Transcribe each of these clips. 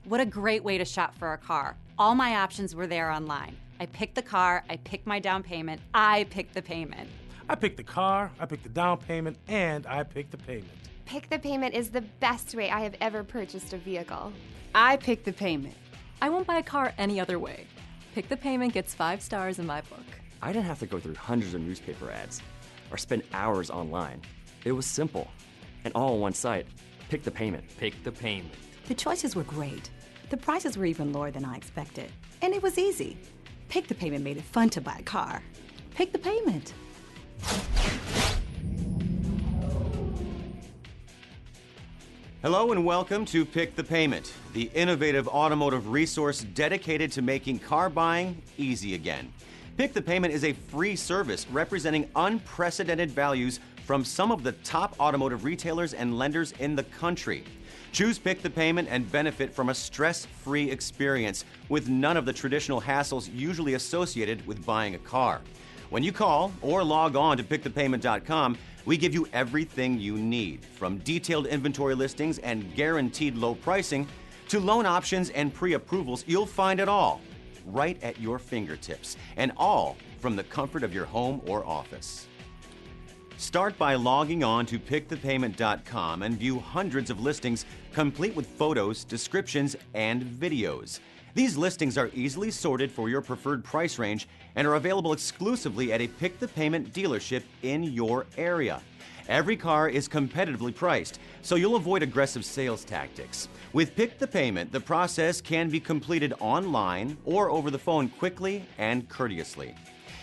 What a great way to shop for a car. All my options were there online. I picked the car, I picked my down payment, I picked the payment. I picked the car, I picked the down payment, and I picked the payment. Pick the payment is the best way I have ever purchased a vehicle. I pick the payment. I won't buy a car any other way. Pick the payment gets 5 stars in my book. I didn't have to go through hundreds of newspaper ads or spend hours online. It was simple and all on one site. Pick the payment. Pick the payment. The choices were great. The prices were even lower than I expected. And it was easy. Pick the payment made it fun to buy a car. Pick the payment. Hello and welcome to Pick the Payment, the innovative automotive resource dedicated to making car buying easy again. Pick the Payment is a free service representing unprecedented values from some of the top automotive retailers and lenders in the country. Choose Pick the Payment and benefit from a stress-free experience with none of the traditional hassles usually associated with buying a car. When you call or log on to pickthepayment.com, we give you everything you need, from detailed inventory listings and guaranteed low pricing to loan options and pre-approvals. You'll find it all right at your fingertips, and all from the comfort of your home or office. Start by logging on to pickthepayment.com and view hundreds of listings complete with photos, descriptions, and videos. These listings are easily sorted for your preferred price range and are available exclusively at a Pick the Payment dealership in your area. Every car is competitively priced, so you'll avoid aggressive sales tactics. With Pick the Payment, the process can be completed online or over the phone quickly and courteously.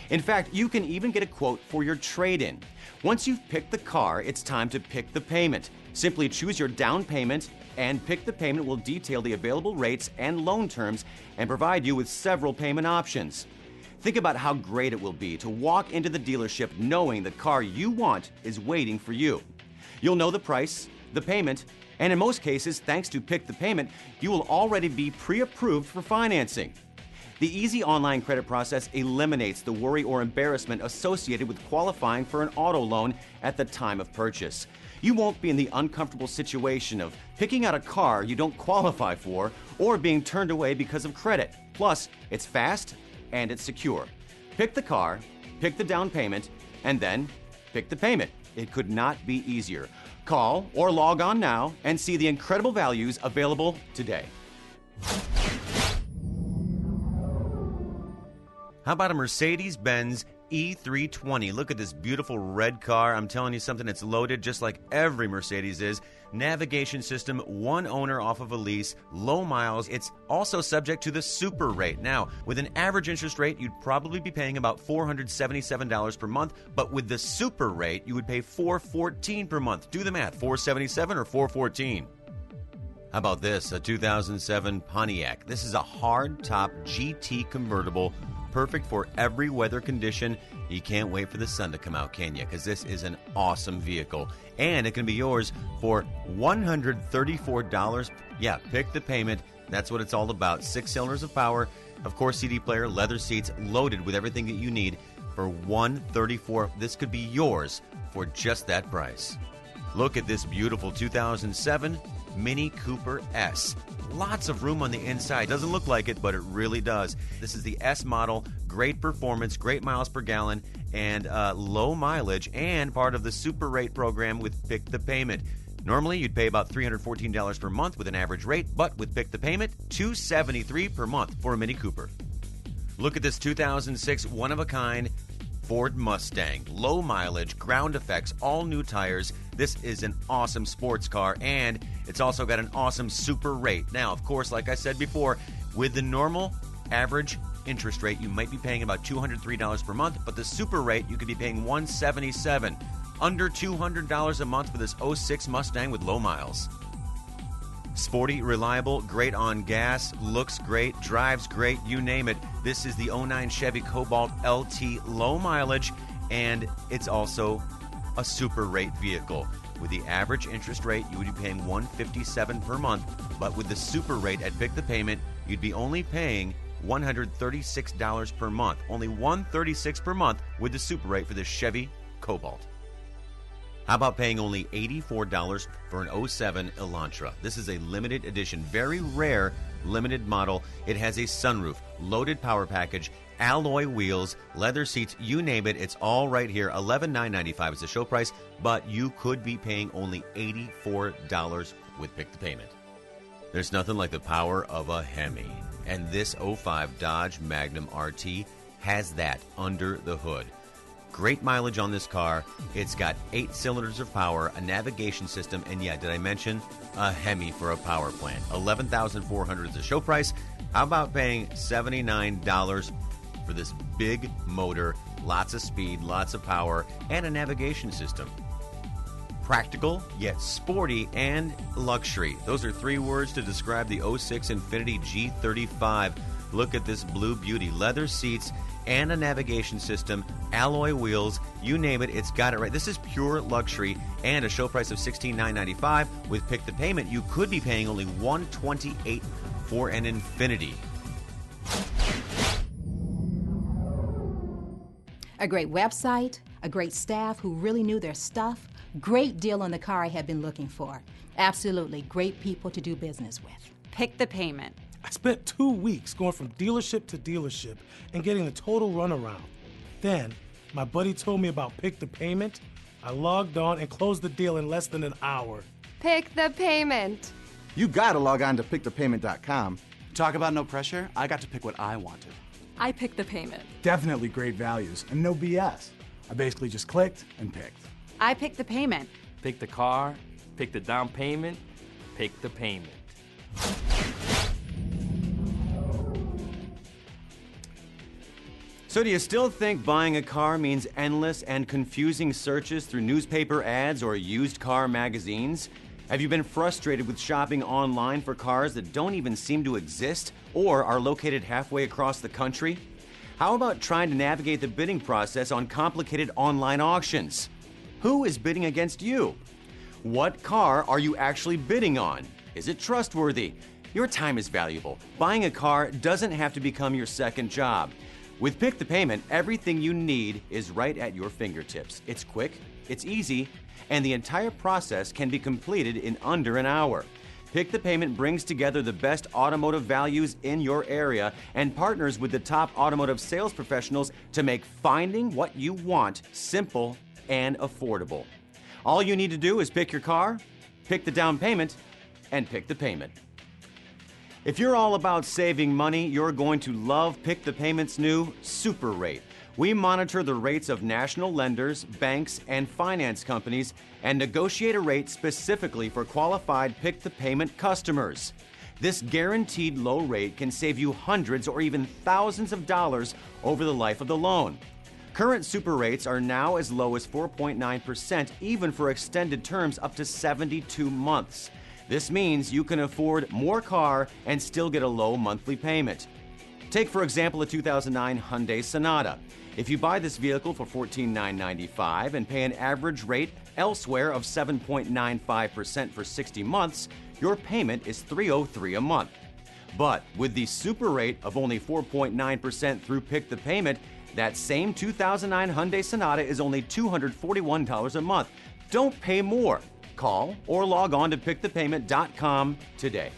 In fact, you can even get a quote for your trade-in. Once you've picked the car, it's time to pick the payment. Simply choose your down payment, and Pick the Payment will detail the available rates and loan terms and provide you with several payment options. Think about how great it will be to walk into the dealership knowing the car you want is waiting for you. You'll know the price, the payment, and in most cases, thanks to Pick the Payment, you will already be pre-approved for financing. The easy online credit process eliminates the worry or embarrassment associated with qualifying for an auto loan at the time of purchase. You won't be in the uncomfortable situation of picking out a car you don't qualify for or being turned away because of credit. Plus, it's fast and it's secure. Pick the car, pick the down payment, and then pick the payment. It could not be easier. Call or log on now and see the incredible values available today. How about a Mercedes-Benz E320? Look at this beautiful red car. I'm telling you something, it's loaded just like every Mercedes is. Navigation system, one owner off of a lease, low miles. It's also subject to the super rate. Now, with an average interest rate, you'd probably be paying about $477 per month, but with the super rate, you would pay $414 per month. Do the math, $477 or $414? How about this, a 2007 Pontiac? This is a hard-top GT convertible, perfect for every weather condition. You can't wait for the sun to come out, can you? Because this is an awesome vehicle. And it can be yours for $134. Yeah, pick the payment. That's what it's all about. 6 cylinders of power, of course, CD player, leather seats, loaded with everything that you need for $134. This could be yours for just that price. Look at this beautiful 2007 Mini Cooper S. Lots of room on the inside. Doesn't look like it, but it really does. This is the S model. Great performance, great miles per gallon, and low mileage, and part of the Super Rate program with Pick the Payment. Normally, you'd pay about $314 per month with an average rate, but with Pick the Payment, $273 per month for a Mini Cooper. Look at this 2006 one-of-a-kind Ford Mustang. Low mileage, ground effects, all new tires. This is an awesome sports car, and it's also got an awesome super rate. Now, of course, like I said before, with the normal average interest rate, you might be paying about $203 per month, but the super rate, you could be paying $177. Under $200 a month for this 06 Mustang with low miles. Sporty, reliable, great on gas, looks great, drives great, you name it. This is the 09 Chevy Cobalt LT, low mileage, and it's also a super rate vehicle. With the average interest rate, you would be paying $157 per month, but with the super rate at Pick the Payment, you'd be only paying $136 per month. Only $136 per month with the super rate for the Chevy Cobalt. How about paying only $84 for an 07 Elantra? This is a limited edition, very rare limited model. It has a sunroof, loaded power package, alloy wheels, leather seats, you name it. It's all right here. $11,995 is the show price, but you could be paying only $84 with Pick the Payment. There's nothing like the power of a Hemi, and this '05 Dodge Magnum RT has that under the hood. Great mileage on this car. It's got 8 cylinders of power, a navigation system, and yeah, did I mention a Hemi for a power plant? $11,400 is the show price. How about paying $79 for this big motor, lots of speed, lots of power, and a navigation system? Practical, yet sporty, and luxury. Those are 3 words to describe the '06 Infiniti G35. Look at this blue beauty. Leather seats and a navigation system, alloy wheels, you name it, it's got it right. This is pure luxury and a show price of $16,995. With Pick the Payment, you could be paying only $128 for an Infiniti. A great website, a great staff who really knew their stuff, great deal on the car I had been looking for. Absolutely great people to do business with. Pick the Payment. I spent 2 weeks going from dealership to dealership and getting the total runaround. Then, my buddy told me about Pick the Payment. I logged on and closed the deal in less than an hour. Pick the Payment. You gotta log on to pickthepayment.com. Talk about no pressure. I got to pick what I wanted. I picked the payment. Definitely great values and no BS. I basically just clicked and picked. I pick the payment. Pick the car, pick the down payment, pick the payment. So do you still think buying a car means endless and confusing searches through newspaper ads or used car magazines? Have you been frustrated with shopping online for cars that don't even seem to exist or are located halfway across the country? How about trying to navigate the bidding process on complicated online auctions? Who is bidding against you? What car are you actually bidding on? Is it trustworthy? Your time is valuable. Buying a car doesn't have to become your second job. With Pick the Payment, everything you need is right at your fingertips. It's quick, it's easy, and the entire process can be completed in under an hour. Pick the Payment brings together the best automotive values in your area and partners with the top automotive sales professionals to make finding what you want simple and affordable. All you need to do is pick your car, pick the down payment, and pick the payment. If you're all about saving money, you're going to love Pick the Payment's new Super Rate. We monitor the rates of national lenders, banks, and finance companies and negotiate a rate specifically for qualified Pick the Payment customers. This guaranteed low rate can save you hundreds or even thousands of dollars over the life of the loan. Current super rates are now as low as 4.9%, even for extended terms up to 72 months. This means you can afford more car and still get a low monthly payment. Take, for example, a 2009 Hyundai Sonata. If you buy this vehicle for $14,995 and pay an average rate elsewhere of 7.95% for 60 months, your payment is $303 a month. But with the super rate of only 4.9% through Pick the Payment, that same 2009 Hyundai Sonata is only $241 a month. Don't pay more. Call or log on to pickthepayment.com today.